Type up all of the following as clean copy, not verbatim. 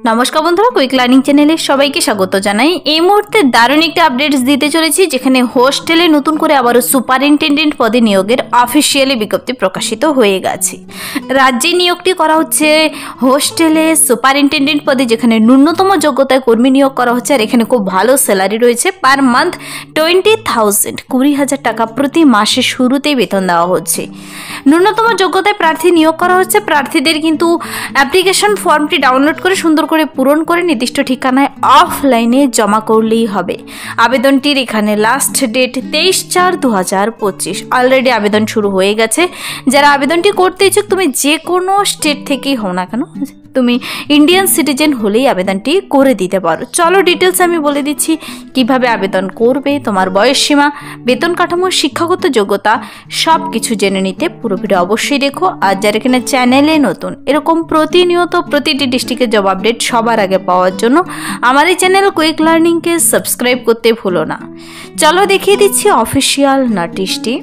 নমস্কার বন্ধুরা, quick learning চ্যানেলে সবাইকে স্বাগত জানাই। এই মুহূর্তে দারুণ একটা আপডেটস দিতে চলেছি, যেখানে হোস্টেলে নতুন করে আবারও সুপারিনটেন্ডেন্ট পদে নিয়োগের অফিসিয়ালি বিজ্ঞপ্তি প্রকাশিত হয়ে গেছে। রাজ্যে নিয়োগটি করা হচ্ছে হোস্টেলে সুপারিনটেন্ডেন্ট পদে, যেখানে ন্যূনতম যোগ্যতায় কর্মী নিয়োগ করা হচ্ছে। আর এখানে খুব ভালো স্যালারি রয়েছে, পার মান্থ 20,000 20,000 টাকা প্রতি মাসে শুরুতেই বেতন দেওয়া হচ্ছে। ন্যূনতম যোগ্যতায় প্রার্থী নিয়োগ করা হচ্ছে। প্রার্থীদের কিন্তু অ্যাপ্লিকেশন ফর্মটি ডাউনলোড করে সুন্দর করে পূরণ করে নির্দিষ্ট ঠিকানায় অফলাইনে জমা করলেই হবে। আবেদনটির এখানে লাস্ট ডেট 23/4/2025। অলরেডি আবেদন শুরু হয়ে গেছে। যারা আবেদনটি করতে ইচ্ছুক, তুমি যে কোনো স্টেট থেকেই হও না কেন, তুমি ইন্ডিয়ান সিটিজেন হলেই আবেদনটি করে দিতে পারো। চলো ডিটেলস আমি বলে দিচ্ছি কিভাবে আবেদন করবে, তোমার বয়সসীমা, বেতন কাঠামো, শিক্ষাগত যোগ্যতা সব কিছু জেনে নিতে পুরো ভিডিও অবশ্যই দেখো। আর যারা এখানে চ্যানেলে নতুন, এরকম প্রতিনিয়ত প্রতিটি ডিস্ট্রিক্টের জব আপডেট সবার আগে পাওয়ার জন্য আমার এই চ্যানেল কুইক লার্নিংকে সাবস্ক্রাইব করতে ভুলো না। চলো দেখিয়ে দিচ্ছি অফিসিয়াল নোটিশটি।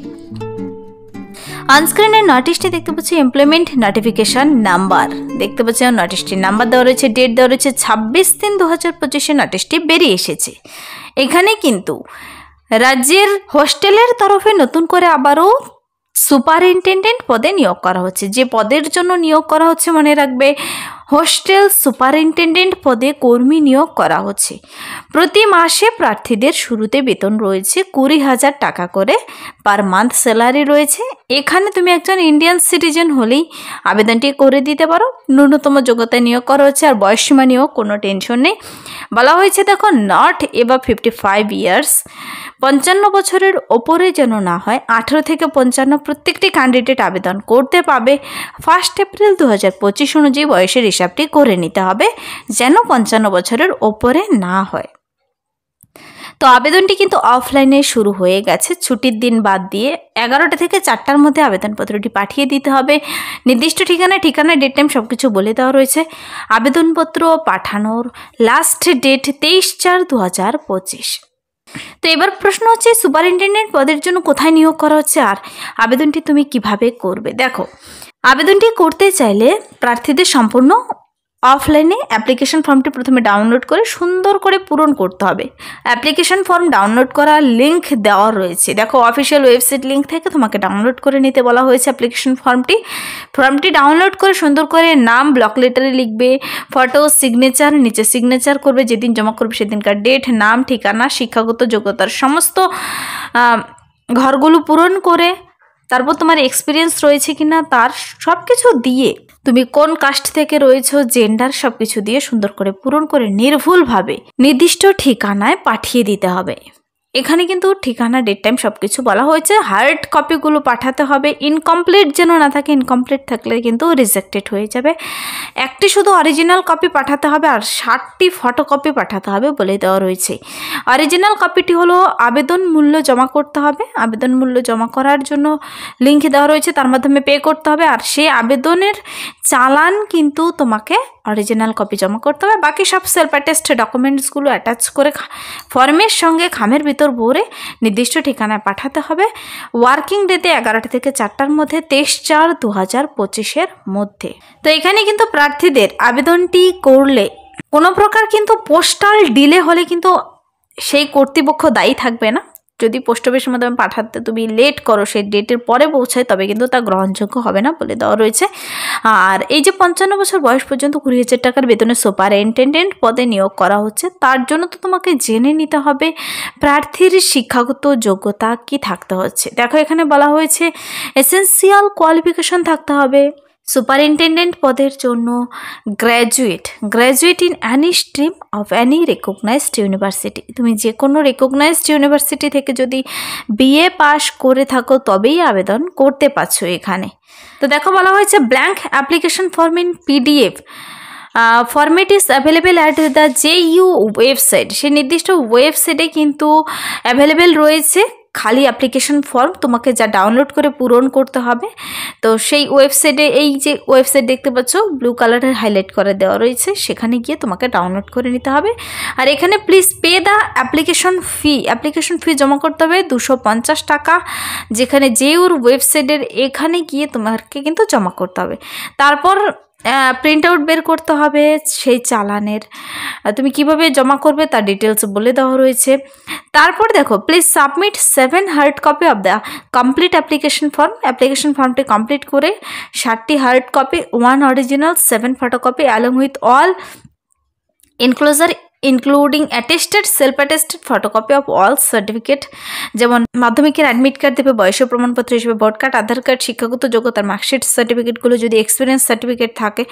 অনস্ক্রিনের নোটিশটি দেখতে পাচ্ছি এমপ্লয়মেন্ট নোটিফিকেশন নাম্বার দেখতে পাচ্ছি। নোটিশটির নাম্বার দেওয়া রয়েছে, ডেট দেওয়া রয়েছে 26/3/2025। নোটিশটি বেরিয়ে এসেছে। এখানে কিন্তু রাজ্যের হোস্টেলের তরফে নতুন করে আবারও সুপারিনটেন্ডেন্ট পদে নিয়োগ করা হচ্ছে। যে পদের জন্য নিয়োগ করা হচ্ছে মনে রাখবে, হোস্টেল সুপারিনটেন্ডেন্ট পদে কর্মী নিয়োগ করা হচ্ছে। প্রতি মাসে প্রার্থীদের শুরুতে বেতন রয়েছে 20,000 টাকা করে, পার মান্থ স্যালারি রয়েছে। এখানে তুমি একজন ইন্ডিয়ান সিটিজেন হলেই আবেদনটি করে দিতে পারো। ন্যূনতম যোগ্যতায় নিয়োগ করা হচ্ছে। আর বয়সসীমা নিয়েও কোনো টেনশন নেই। বলা হয়েছে দেখো, নট এবাভ 55 ইয়ার্স, 55 বছরের ওপরে যেন না হয়। 18 থেকে 55 প্রত্যেকটি ক্যান্ডিডেট আবেদন করতে পাবে। 1 এপ্রিল 2025 অনুযায়ী বয়সের হিসাবটি করে নিতে হবে, যেন 55 বছরের ওপরে না হয়। তো আবেদনটি কিন্তু অফলাইনে শুরু হয়ে গেছে, ছুটির দিন বাদ দিয়ে। 11টা থেকে 4টার মধ্যে আবেদনপত্রটি পাঠিয়ে দিতে হবে। নির্দিষ্ট ঠিকানা, ডেট, টাইম সব কিছু বলে দেওয়া রয়েছে। আবেদনপত্র পাঠানোর লাস্ট ডেট 23/4/2025। তো এবার প্রশ্ন হচ্ছে, সুপারিনটেন্ডেন্ট পদের জন্য কোথায় নিয়োগ করা হচ্ছে আর আবেদনটি তুমি কিভাবে করবে। দেখো, আবেদনটি করতে চাইলে প্রার্থীদের সম্পূর্ণ অফলাইনে অ্যাপ্লিকেশন ফর্মটি প্রথমে ডাউনলোড করে সুন্দর করে পূরণ করতে হবে। অ্যাপ্লিকেশন ফর্ম ডাউনলোড করার লিঙ্ক দেওয়া রয়েছে। দেখো, অফিসিয়াল ওয়েবসাইট লিঙ্ক থেকে তোমাকে ডাউনলোড করে নিতে বলা হয়েছে অ্যাপ্লিকেশন ফর্মটি ডাউনলোড করে সুন্দর করে নাম ব্লক লেটারে লিখবে, ফটো, সিগনেচার, নিচে সিগনেচার করবে, যেদিন জমা করবে সেদিনকার ডেট, নাম, ঠিকানা, শিক্ষাগত যোগ্যতার সমস্ত ঘরগুলো পূরণ করে, তারপর তোমার এক্সপিরিয়েন্স রয়েছে কিনা তার সব কিছু দিয়ে, তুমি কোন কাস্ট থেকে রয়েছো, জেন্ডার সব কিছু দিয়ে সুন্দর করে পূরণ করে নির্ভুলভাবে নির্দিষ্ট ঠিকানায় পাঠিয়ে দিতে হবে। এখানে কিন্তু ঠিকানা, ডেট, টাইম সব কিছু বলা হয়েছে। হার্ড কপিগুলো পাঠাতে হবে, ইনকমপ্লিট যেন না থাকে। ইনকমপ্লিট থাকলে কিন্তু রিজেক্টেড হয়ে যাবে। একটি শুধু অরিজিনাল কপি পাঠাতে হবে আর 60টি ফটোকপি পাঠাতে হবে বলে দেওয়া রয়েছে। অরিজিনাল কপিটি হলো আবেদন মূল্য জমা করতে হবে। আবেদন মূল্য জমা করার জন্য লিঙ্ক দেওয়া রয়েছে, তার মাধ্যমে পে করতে হবে। আর সেই আবেদনের চালান কিন্তু তোমাকে অরিজিনাল কপি জমা করতে হবে। বাকি সব সেলফ অ্যাটেস্ট ডকুমেন্টসগুলো অ্যাটাচ করে ফর্মের সঙ্গে খামের ভিতর ভরে নির্দিষ্ট ঠিকানায় পাঠাতে হবে। ওয়ার্কিং ডেতে 11টা থেকে 4টার মধ্যে 23/4/2025 মধ্যে। তো এখানে কিন্তু প্রার্থীদের আবেদনটি করলে কোনো প্রকার কিন্তু পোস্টাল ডিলে হলে কিন্তু সেই কর্তৃপক্ষ দায়ী থাকবে না। যদি পোস্ট অফিসের মাধ্যমে পাঠাতে তুমি লেট করো, সেই ডেটের পরে পৌঁছায়, তবে কিন্তু তা গ্রহণযোগ্য হবে না বলে দেওয়া রয়েছে। আর এই যে 55 বছর বয়স পর্যন্ত 20,000 টাকার বেতনে সুপারিনটেন্ডেন্ট পদে নিয়োগ করা হচ্ছে, তার জন্য তো তোমাকে জেনে নিতে হবে প্রার্থীর শিক্ষাগত যোগ্যতা কি থাকতে হচ্ছে। দেখো, এখানে বলা হয়েছে এসেন্সিয়াল কোয়ালিফিকেশন থাকতে হবে সুপারিনটেন্ডেন্ট পদের জন্য। Graduate in Annie stream of Annie recognized university. তুমি যে কোনো রেকগনাইজড ইউনিভার্সিটি থেকে যদি BA পাস করে থাকো তবেই আবেদন করতে পারছো এখানে। তো দেখো, বলা হয়েছে blank application form in PDF format is available at the JU website. সেই নির্দিষ্ট ওয়েবসাইটে কিন্তু অ্যাভেলেবেল রয়েছে খালি অ্যাপ্লিকেশন ফর্ম, তোমাকে যা ডাউনলোড করে পূরণ করতে হবে। তো সেই ওয়েবসাইটে, এই যে ওয়েবসাইট দেখতে পাচ্ছ ব্লু কালারের হাইলাইট করে দেওয়া রয়েছে, সেখানে গিয়ে তোমাকে ডাউনলোড করে নিতে হবে। আর এখানে please pay the application fee জমা করতে হবে 250 টাকা, যেখানে JUর ওয়েবসাইটের এখানে গিয়ে তোমাকে কিন্তু জমা করতে হবে। তারপর প্রিন্ট আউট বের করতে হবে সেই চালানের, তুমি কিভাবে জমা করবে তার ডিটেলস বলে দেওয়া রয়েছে। তারপর দেখো, please submit 7 hard copy of the complete application form. Application ফর্মটি কমপ্লিট করে 7টি hard copy, 1 original, 7 photocopy along with all enclosure including attested self attested photocopy of all certificate, যেমন মাধ্যমিকের অ্যাডমিট কার্ড দেবে, বয়সের প্রমাণপত্র হিসেবে ভোট কার্ড, আধার card, শিক্ষাগত যোগ্যতার মার্কশিট, সার্টিফিকেটগুলো, যদি এক্সপিরিয়েন্স সার্টিফিকেট থাকে,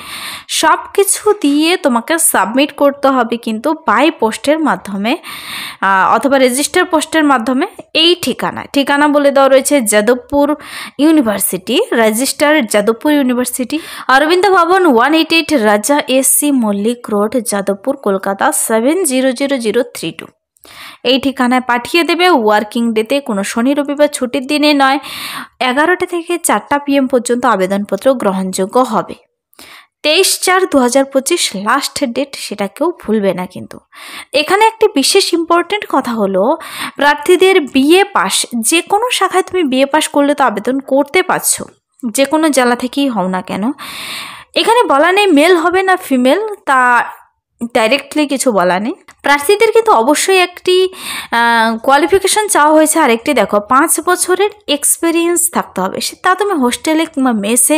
সব কিছু দিয়ে তোমাকে সাবমিট করতে হবে কিন্তু বাই পোস্টের মাধ্যমে অথবা রেজিস্টার পোস্টের মাধ্যমে। এই ঠিকানা বলে দেওয়া রয়েছে Jadavpur university, register Jadavpur university, Aurobindo Bhavan, 188 Raja SC Mullick road, Jadavpur, Kolkata 700032। এই ঠিকানায় পাঠিয়ে দেবে। ওয়ার্কিং ডেতে, কোনো শনি রবিবার ছুটির দিনে নয়, 11টা থেকে 4টা PM পর্যন্ত আবেদনপত্র গ্রহণযোগ্য হবে। 23/4/2025 লাস্ট ডেট, সেটা কেউ ভুলবে না কিন্তু। এখানে একটি বিশেষ ইম্পর্টেন্ট কথা হলো, প্রার্থীদের BA পাস, যে কোনো শাখায় তুমি BA পাস করলে তো আবেদন করতে পারছো, যে কোনো জেলা থেকেই হও না কেন। এখানে বলা নেই মেল হবে না ফিমেল, তা ডাইরেক্টলি কিছু বলা নেই। প্রার্থীদের কিন্তু অবশ্যই একটি কোয়ালিফিকেশান চাওয়া হয়েছে, আরেকটি দেখো 5 বছরের এক্সপিরিয়েন্স থাকতে হবে। তা তুমি হোস্টেলে কিংবা মেসে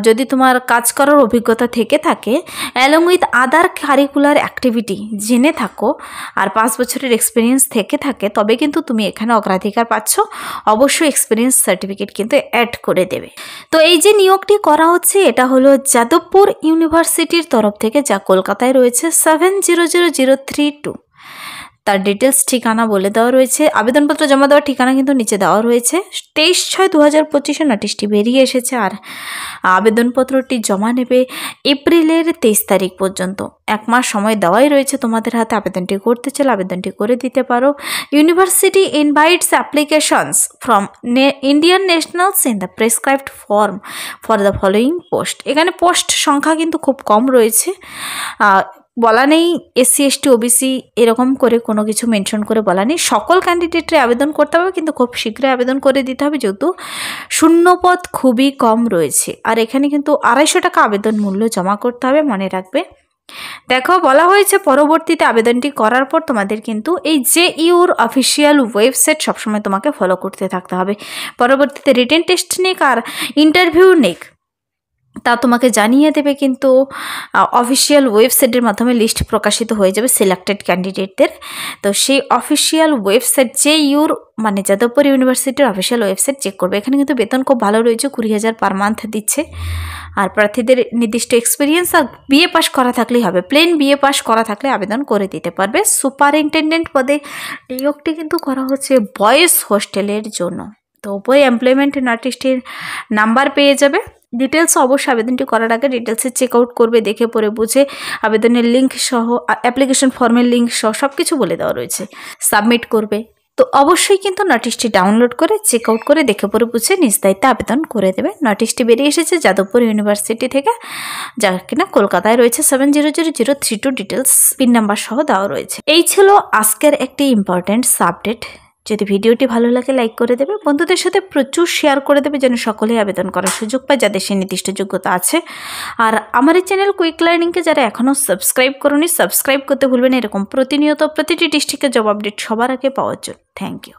যদি তোমার কাজ করার অভিজ্ঞতা থেকে থাকে, along with other curricular activity জেনে থাকো, আর 5 বছরের এক্সপিরিয়েন্স থেকে থাকে, তবে কিন্তু তুমি এখানে অগ্রাধিকার পাচ্ছ। অবশ্যই এক্সপিরিয়েন্স সার্টিফিকেট কিন্তু অ্যাড করে দেবে। তো এই যে নিয়োগটি করা হচ্ছে, এটা হলো যাদবপুর ইউনিভার্সিটির তরফ থেকে, যা কলকাতায় রয়েছে 700032। তার ডিটেলস ঠিকানা বলে দেওয়া রয়েছে। আবেদনপত্র জমা দেওয়ার ঠিকানা কিন্তু নিচে দেওয়া রয়েছে। 23/6/2025 নোটিশটি বেরিয়ে এসেছে, আর আবেদনপত্রটি জমা নেবে এপ্রিলের 23 তারিখ পর্যন্ত। 1 মাস সময় দেওয়াই রয়েছে তোমাদের হাতে। আবেদনটি করতে চাইলে আবেদনটি করে দিতে পারো। University invites applications from Indian nationals in the prescribed form for the following post. এখানে পোস্ট সংখ্যা কিন্তু খুব কম রয়েছে, বলা নেই SC ST OBC এরকম করে কোনো কিছু মেনশন করে বলা নেই। সকল ক্যান্ডিডেটরে আবেদন করতে হবে, কিন্তু খুব শীঘ্রই আবেদন করে দিতে হবে, যেহেতু শূন্যপদ খুবই কম রয়েছে। আর এখানে কিন্তু 250 টাকা আবেদন মূল্য জমা করতে হবে, মনে রাখবে। দেখো, বলা হয়েছে পরবর্তীতে আবেদনটি করার পর তোমাদের কিন্তু এই JEUর অফিসিয়াল ওয়েবসাইট সবসময় তোমাকে ফলো করতে থাকতে হবে। পরবর্তীতে রিটেন টেস্ট নিক আর ইন্টারভিউ নিক, তা তোমাকে জানিয়ে দেবে কিন্তু অফিসিয়াল ওয়েবসাইটের মাধ্যমে লিস্ট প্রকাশিত হয়ে যাবে সিলেক্টেড ক্যান্ডিডেটদের। তো সেই অফিসিয়াল ওয়েবসাইট JEUর মানে যাদবপুর ইউনিভার্সিটির অফিসিয়াল ওয়েবসাইট চেক করবে। এখানে কিন্তু বেতন খুব ভালো রয়েছে, 20,000 পার মান্থ দিচ্ছে। আর প্রার্থীদের নির্দিষ্ট এক্সপিরিয়েন্স আর BA পাস করা থাকলেই হবে। প্লেন BA পাস করা থাকলে আবেদন করে দিতে পারবে। সুপারিনটেন্ডেন্ট পদে নিয়োগটি কিন্তু করা হচ্ছে বয়েজ হোস্টেলের জন্য। তো ওই এমপ্লয়মেন্ট নোটিশটির নাম্বার পেয়ে যাবে। ডিটেলস অবশ্যই আবেদনটি করার আগে ডিটেলসে চেক আউট করবে, দেখে পড়ে বুঝে আবেদনের লিঙ্ক সহ, অ্যাপ্লিকেশন ফর্মের লিঙ্ক সহ সব কিছু বলে দেওয়া রয়েছে। সাবমিট করবে, তো অবশ্যই কিন্তু নোটিশটি ডাউনলোড করে চেক আউট করে দেখে পড়ে বুঝে নিজ দায়িত্বে আবেদন করে দেবে। নোটিশটি বেরিয়ে এসেছে যাদবপুর ইউনিভার্সিটি থেকে, যা কিনা কলকাতায় রয়েছে। 700032 ডিটেলস পিন নাম্বার সহ দেওয়া রয়েছে। এই ছিল আজকের একটি ইম্পর্টেন্ট আপডেট। যদি ভিডিওটি ভালো লাগে লাইক করে দেবে, বন্ধুদের সাথে প্রচুর শেয়ার করে দেবে, যেন সকলেই আবেদন করার সুযোগ পায় যাদের সেই নির্দিষ্ট যোগ্যতা আছে। আর আমার এই চ্যানেল কুইক লার্নিংকে যারা এখনও সাবস্ক্রাইব করোনি, সাবস্ক্রাইব করতে ভুলবেন এরকম প্রতিনিয়ত প্রতিটি ডিস্ট্রিক্টের জব আপডেট সবার আগে পাওয়ার জন্য। Thank you.